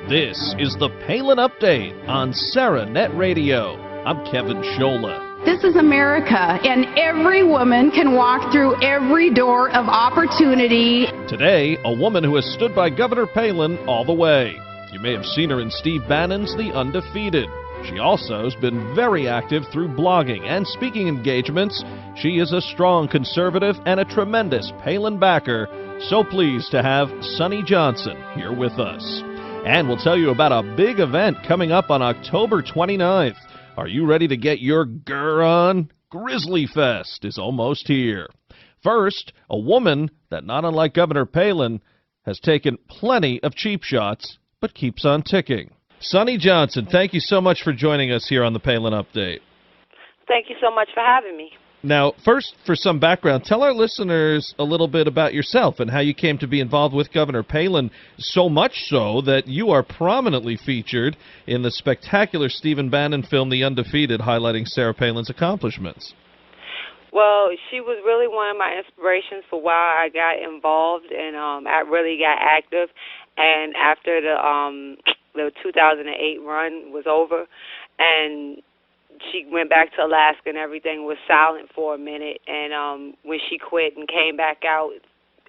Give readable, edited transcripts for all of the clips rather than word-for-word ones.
This is the Palin Update on SarahNet Radio. I'm Kevin Scholla. This is America, and every woman can walk through every door of opportunity. Today, a woman who has stood by Governor Palin all the way. You may have seen her in Steve Bannon's The Undefeated. She also has been very active through blogging and speaking engagements. She is a strong conservative and a tremendous Palin backer. So pleased to have Sonnie Johnson here with us. And we'll tell you about a big event coming up on October 29th. Are you ready to get your grr on? Grizzly Fest is almost here. First, a woman that, not unlike Governor Palin, has taken plenty of cheap shots, but keeps on ticking. Sonnie Johnson, thank you so much for joining us here on the Palin Update. Thank you so much for having me. Now, first, for some background, tell our listeners a little bit about yourself and how you came to be involved with Governor Palin, so much so that you are prominently featured in the spectacular Stephen Bannon film, The Undefeated, highlighting Sarah Palin's accomplishments. Well, she was really one of my inspirations for why I got involved, and I really got active. And after the 2008 run was over, and she went back to Alaska and everything was silent for a minute, and when she quit and came back out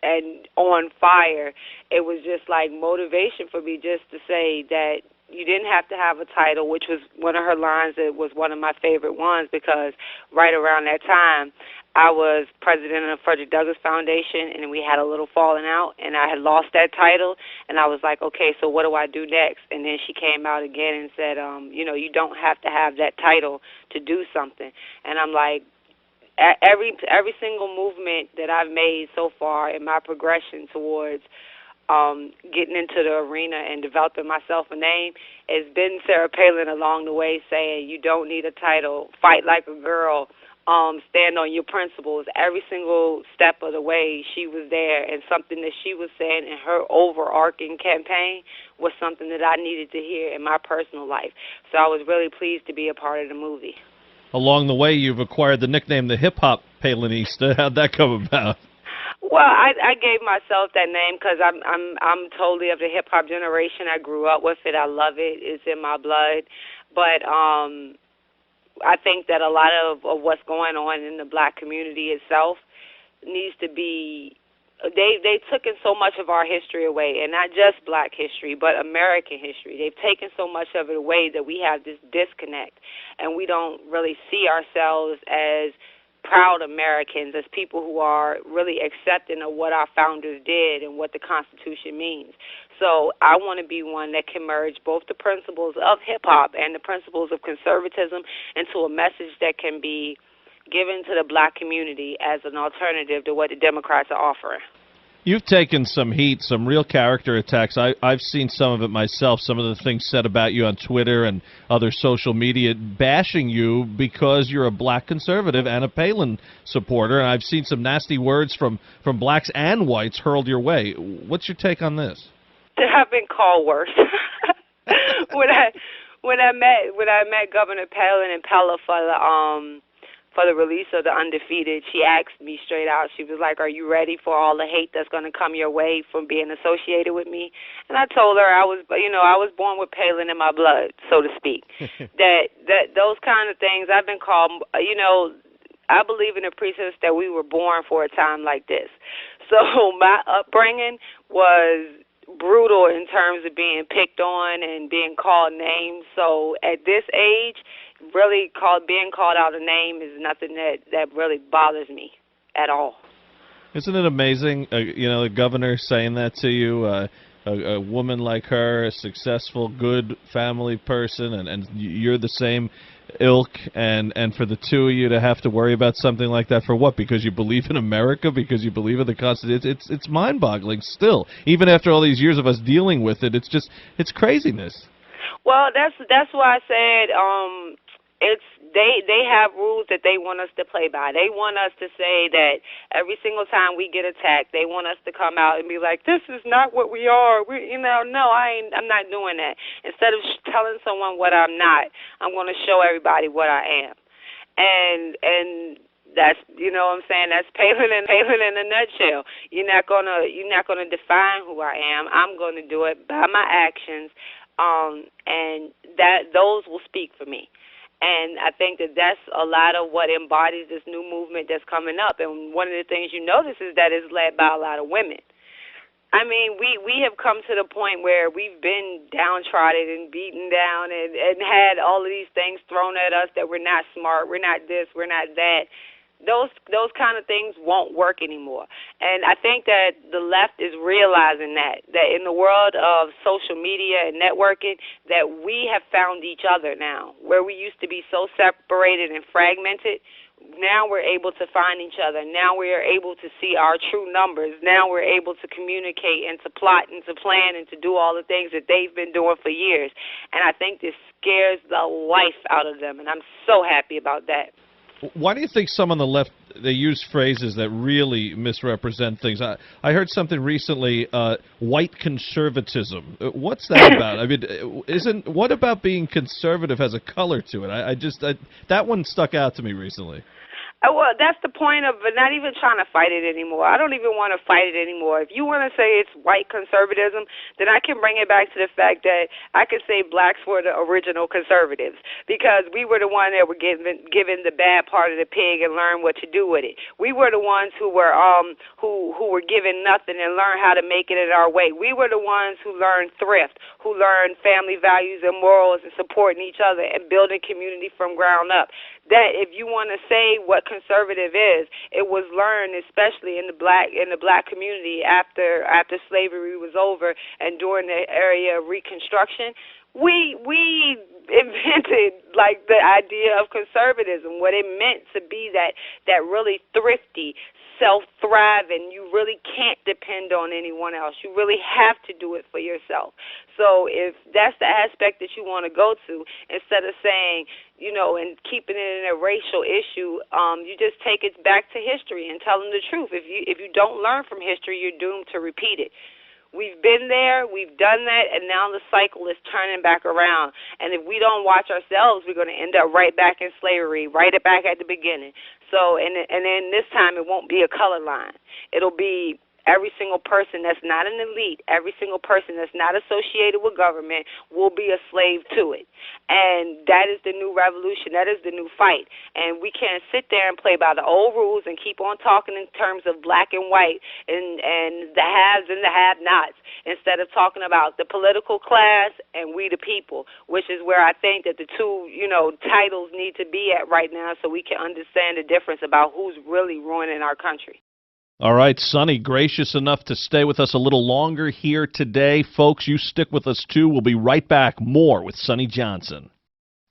and on fire, it was just like motivation for me just to say that you didn't have to have a title, which was one of her lines that was one of my favorite ones, because right around that time I was president of the Frederick Douglass Foundation, and we had a little falling out, and I had lost that title, and I was like, okay, so what do I do next? And then she came out again and said, you don't have to have that title to do something. And I'm like, every single movement that I've made so far in my progression towards getting into the arena and developing myself a name, has been Sarah Palin along the way saying, you don't need a title, fight like a girl, stand on your principles. Every single step of the way she was there, and something that she was saying in her overarching campaign was something that I needed to hear in my personal life. So I was really pleased to be a part of the movie. Along the way, you've acquired the nickname the Hip-Hop Palinista. How'd that come about? Well, I gave myself that name because I'm totally of the hip-hop generation. I grew up with it. I love it. It's in my blood. But I think that a lot of what's going on in the black community itself needs to be, they took in so much of our history away, and not just black history, but American history. They've taken so much of it away that we have this disconnect, and we don't really see ourselves as proud Americans, as people who are really accepting of what our founders did and what the Constitution means. So I want to be one that can merge both the principles of hip-hop and the principles of conservatism into a message that can be given to the black community as an alternative to what the Democrats are offering. You've taken some heat, some real character attacks. I've seen some of it myself, some of the things said about you on Twitter and other social media, bashing you because you're a black conservative and a Palin supporter. And I've seen some nasty words from blacks and whites hurled your way. What's your take on this? I've been called worse. when I met Governor Palin and Pella for the release of The Undefeated, she asked me straight out, she was like, are you ready for all the hate that's going to come your way from being associated with me? And I told her I was born with Palin in my blood, so to speak. that those kind of things, I've been called, I believe in the precepts that we were born for a time like this. So my upbringing was brutal in terms of being picked on and being called names. So at this age, really being called out a name is nothing that really bothers me at all. Isn't it amazing, the governor saying that to you, a woman like her, a successful, good family person, and you're the same ilk, and for the two of you to have to worry about something like that for what? Because you believe in America? Because you believe in the Constitution? It's mind-boggling still. Even after all these years of us dealing with it, it's craziness. Well, that's why I said they have rules that they want us to play by. They want us to say that every single time we get attacked, they want us to come out and be like, this is not what we are. No, I'm not doing that. Instead of telling someone what I'm not, I'm going to show everybody what I am. And that's, what I'm saying, that's Palin in a nutshell. You're not gonna define who I am. I'm going to do it by my actions. and those will speak for me. And I think that that's a lot of what embodies this new movement that's coming up. And one of the things you notice is that it's led by a lot of women. I mean, we have come to the point where we've been downtrodden and beaten down and had all of these things thrown at us that we're not smart, we're not this, we're not that. Those kind of things won't work anymore. And I think that the left is realizing that in the world of social media and networking, that we have found each other now. Where we used to be so separated and fragmented, now we're able to find each other. Now we are able to see our true numbers. Now we're able to communicate and to plot and to plan and to do all the things that they've been doing for years. And I think this scares the life out of them, and I'm so happy about that. Why do you think some on the left, they use phrases that really misrepresent things? I heard something recently, white conservatism. What's that about? I mean, what about being conservative has a color to it? That one stuck out to me recently. Well, that's the point of not even trying to fight it anymore. I don't even want to fight it anymore. If you want to say it's white conservatism, then I can bring it back to the fact that I could say blacks were the original conservatives because we were the ones that were given the bad part of the pig and learned what to do with it. We were the ones who were who were given nothing and learned how to make it in our way. We were the ones who learned thrift, who learned family values and morals and supporting each other and building community from ground up. That if you want to say what conservative is, it was learned especially in the black community after slavery was over and during the area of Reconstruction. We invented like the idea of conservatism, what it meant to be that really thrifty, self-thriving. You really can't depend on anyone else. You really have to do it for yourself. So if that's the aspect that you want to go to, instead of saying, and keeping it in a racial issue, you just take it back to history and tell them the truth. If you don't learn from history, you're doomed to repeat it. We've been there, we've done that, and now the cycle is turning back around. And if we don't watch ourselves, we're going to end up right back in slavery, right back at the beginning. So, and then this time it won't be a color line. It'll be every single person that's not an elite, every single person that's not associated with government will be a slave to it. And that is the new revolution. That is the new fight. And we can't sit there and play by the old rules and keep on talking in terms of black and white and the haves and the have-nots instead of talking about the political class and we the people, which is where I think that the two, titles need to be at right now so we can understand the difference about who's really ruining our country. All right, Sonny, gracious enough to stay with us a little longer here today. Folks, you stick with us, too. We'll be right back. More with Sonny Johnson.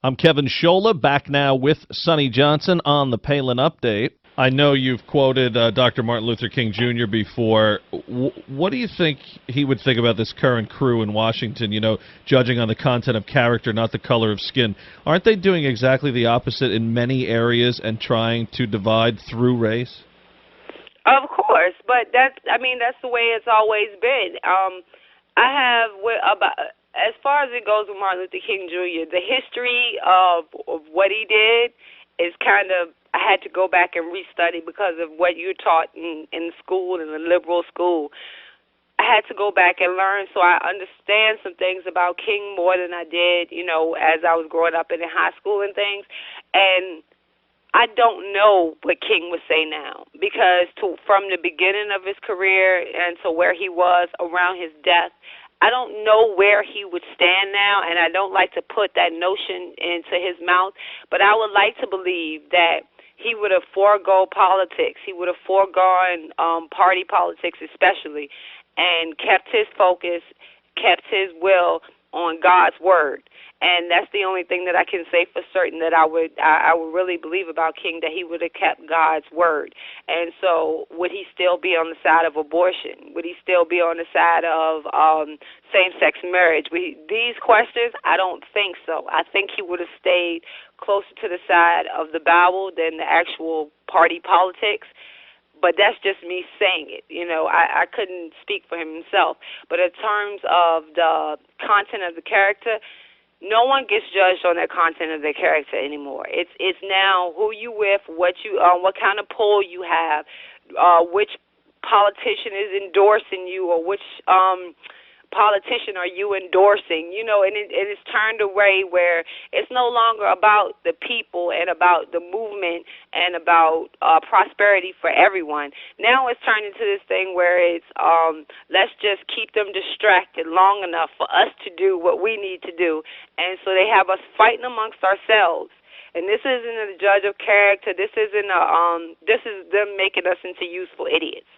I'm Kevin Scholla, back now with Sonny Johnson on the Palin Update. I know you've quoted Dr. Martin Luther King Jr. before. What do you think he would think about this current crew in Washington, judging on the content of character, not the color of skin? Aren't they doing exactly the opposite in many areas and trying to divide through race? Of course, but that's the way it's always been. I have, as far as it goes with Martin Luther King Jr., the history of what he did is kind of, I had to go back and restudy because of what you're taught in school, in the liberal school. I had to go back and learn, so I understand some things about King more than I did, as I was growing up in high school and things. And I don't know what King would say now because from the beginning of his career and to where he was around his death, I don't know where he would stand now, and I don't like to put that notion into his mouth, but I would like to believe that he would have foregone politics. He would have foregone party politics especially and kept his focus, kept his will on God's word. And that's the only thing that I can say for certain that I would really believe about King, that he would have kept God's word. And so would he still be on the side of abortion? Would he still be on the side of same-sex marriage? These questions, I don't think so. I think he would have stayed closer to the side of the Bible than the actual party politics. But that's just me saying it. I couldn't speak for him himself. But in terms of the content of the character, no one gets judged on the content of their character anymore. It's now who you with, what kind of pull you have, which politician is endorsing you, or which politician are you endorsing? You know, and it's turned away where it's no longer about the people and about the movement and about prosperity for everyone. Now it's turned into this thing where it's let's just keep them distracted long enough for us to do what we need to do. And so they have us fighting amongst ourselves. And this isn't a judge of character. This isn't this is them making us into useful idiots.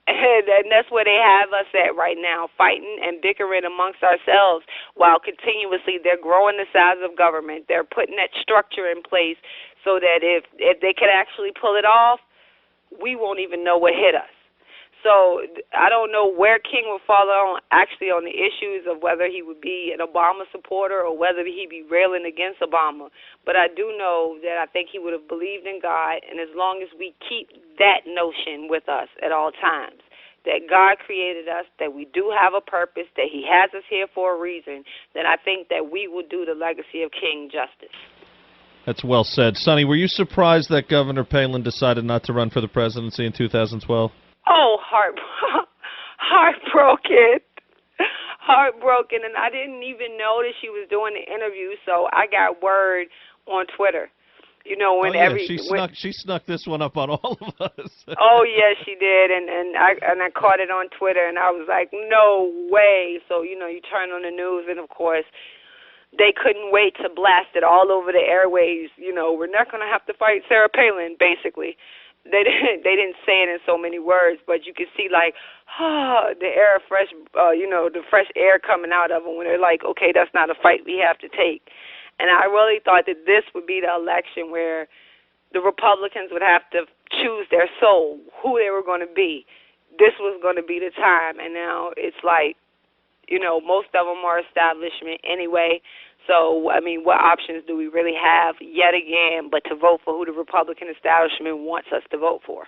And that's where they have us at right now, fighting and bickering amongst ourselves while continuously they're growing the size of government. They're putting that structure in place so that if they can actually pull it off, we won't even know what hit us. So I don't know where King would fall on the issues of whether he would be an Obama supporter or whether he'd be railing against Obama. But I do know that I think he would have believed in God, and as long as we keep that notion with us at all times, that God created us, that we do have a purpose, that he has us here for a reason, then I think that we will do the legacy of King justice. That's well said. Sonny, were you surprised that Governor Palin decided not to run for the presidency in 2012? Oh, heartbroken. And I didn't even know that she was doing the interview, so I got word on Twitter. You know, when she snuck this one up on all of us. Oh yeah, she did, and I caught it on Twitter, and I was like, no way. So you know, you turn on the news, and of course, they couldn't wait to blast it all over the airwaves. You know, we're not going to have to fight Sarah Palin, basically. They didn't say it in so many words, but you could see like the air fresh, the fresh air coming out of them when they're like, okay, that's not a fight we have to take. And I really thought that this would be the election where the Republicans would have to choose their soul, who they were going to be. This was going to be the time, and now it's like, you know, most of them are establishment anyway. So, I mean, what options do we really have yet again but to vote for who the Republican establishment wants us to vote for?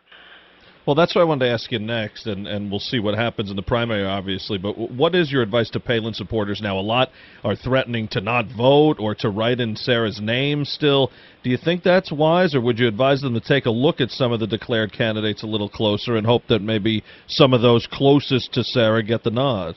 Well, that's what I wanted to ask you next, and we'll see what happens in the primary, obviously. But what is your advice to Palin supporters now? A lot are threatening to not vote or to write in Sarah's name still. Do you think that's wise, or would you advise them to take a look at some of the declared candidates a little closer and hope that maybe some of those closest to Sarah get the nod?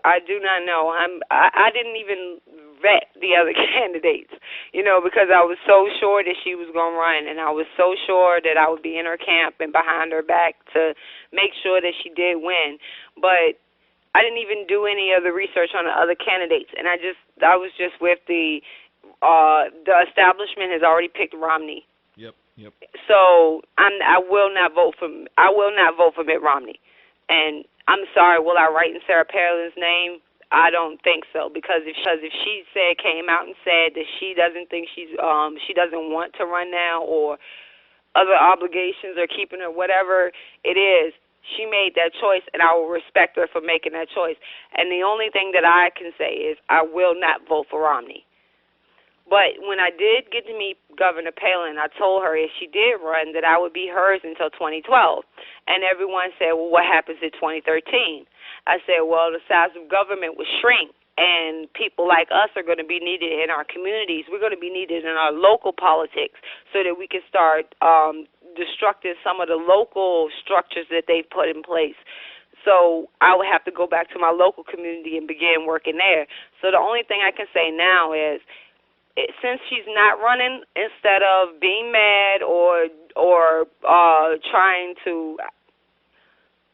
I do not know. I didn't even vet the other candidates, you know, because I was so sure that she was going to run, and I was so sure that I would be in her camp and behind her back to make sure that she did win. But I didn't even do any of the research on the other candidates, and I was just with the establishment has already picked Romney. Yep. So I will not vote for Mitt Romney. And I'm sorry, will I write in Sarah Palin's name? I don't think so, because if she came out and said that she doesn't think she doesn't want to run now, or other obligations are keeping her, whatever it is, she made that choice, and I will respect her for making that choice. And the only thing that I can say is I will not vote for Romney. But when I did get to meet Governor Palin, I told her if she did run that I would be hers until 2012. And everyone said, well, what happens in 2013? I said, well, the size of government will shrink, and people like us are going to be needed in our communities. We're going to be needed in our local politics so that we can start destructing some of the local structures that they've put in place. So I would have to go back to my local community and begin working there. So the only thing I can say now is, since she's not running, instead of being mad or trying to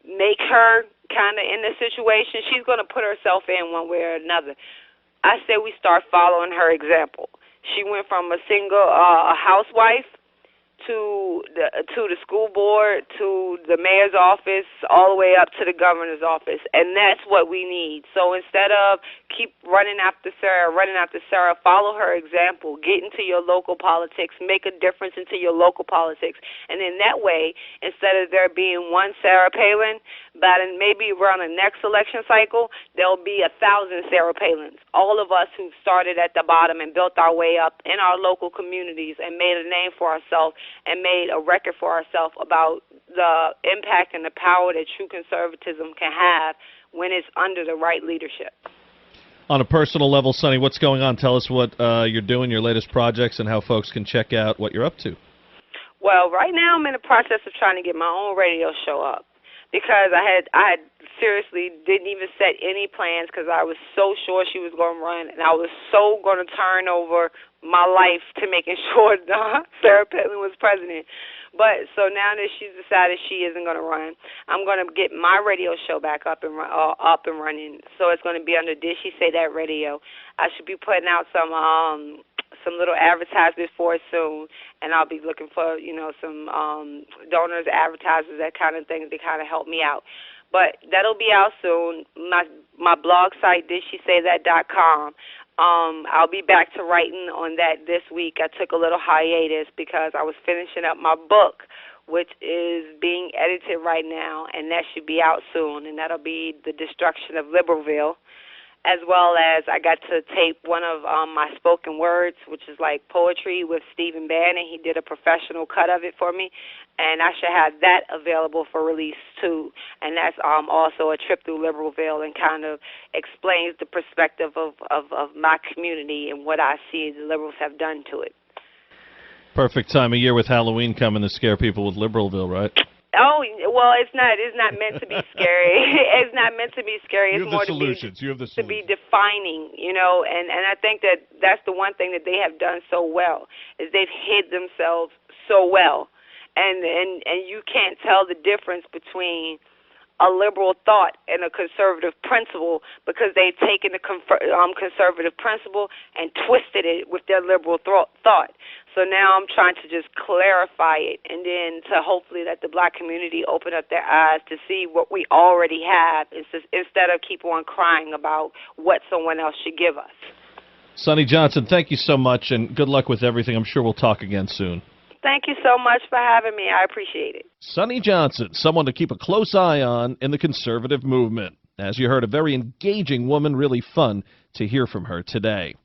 make her kind of in the situation, she's going to put herself in one way or another. I say we start following her example. She went from a single housewife to the school board, to the mayor's office, all the way up to the governor's office, and that's what we need. So instead of keep running after Sarah, follow her example. Get into your local politics, make a difference into your local politics, and in that way, instead of there being one Sarah Palin, but maybe around the next election cycle, there'll be 1,000 Sarah Palins. All of us who started at the bottom and built our way up in our local communities and made a name for ourselves and made a record for ourselves about the impact and the power that true conservatism can have when it's under the right leadership. On a personal level, Sonny, what's going on? Tell us what you're doing, your latest projects, and how folks can check out what you're up to. Well, right now I'm in the process of trying to get my own radio show up. because I had seriously didn't even set any plans because I was so sure she was going to run, and I was so going to turn over my life to making sure Sarah Palin was president. But so now that she's decided she isn't going to run, I'm going to get my radio show back up and running. So it's going to be under Did She Say That Radio. I should be putting out some little advertisements for it soon, and I'll be looking for some donors, advertisers, that kind of thing to kind of help me out. But that'll be out soon. My blog site, DidSheSayThat.com. I'll be back to writing on that this week. I took a little hiatus because I was finishing up my book, which is being edited right now, and that should be out soon, and that'll be The Destruction of Liberalville, as well as I got to tape one of my spoken words, which is like poetry, with Stephen Bannon. He did a professional cut of it for me, and I should have that available for release too. And that's also a trip through Liberalville and kind of explains the perspective of my community and what I see the liberals have done to it. Perfect time of year with Halloween coming to scare people with Liberalville, right? Oh, well, it's not meant to be scary. It's not meant to be scary. It's more to be defining, and I think that's the one thing that they have done so well, is they've hid themselves so well. And you can't tell the difference between a liberal thought and a conservative principle, because they've taken the conservative principle and twisted it with their liberal thought. So now I'm trying to just clarify it, and then to hopefully let the black community open up their eyes to see what we already have, instead of keep on crying about what someone else should give us. Sonnie Johnson, thank you so much, and good luck with everything. I'm sure we'll talk again soon. Thank you so much for having me. I appreciate it. Sonnie Johnson, someone to keep a close eye on in the conservative movement. As you heard, a very engaging woman, really fun to hear from her today.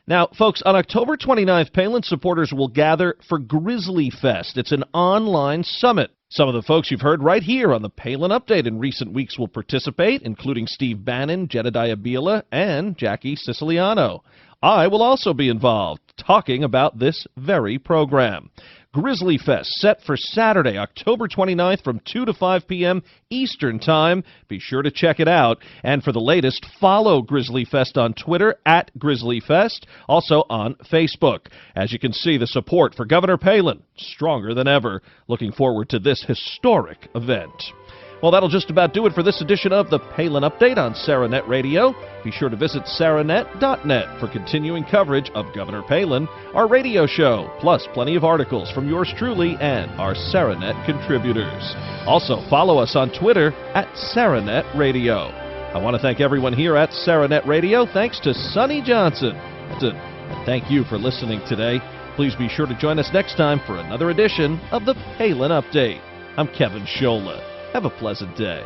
Now, folks, on October 29th, Palin supporters will gather for Grizzly Fest. It's an online summit. Some of the folks you've heard right here on the Palin Update in recent weeks will participate, including Steve Bannon, Jedediah Bila, and Jackie Siciliano. I will also be involved, talking about this very program. Grizzly Fest set for Saturday, October 29th from 2 to 5 p.m. Eastern Time. Be sure to check it out. And for the latest, follow Grizzly Fest on Twitter @GrizzlyFest, also on Facebook. As you can see, the support for Governor Palin stronger than ever. Looking forward to this historic event. Well, that'll just about do it for this edition of the Palin Update on SaraNet Radio. Be sure to visit SaraNet.net for continuing coverage of Governor Palin, our radio show, plus plenty of articles from yours truly and our SaraNet contributors. Also, follow us on Twitter @SaraNet Radio. I want to thank everyone here at SaraNet Radio. Thanks to Sonnie Johnson. And thank you for listening today. Please be sure to join us next time for another edition of the Palin Update. I'm Kevin Scholla. Have a pleasant day.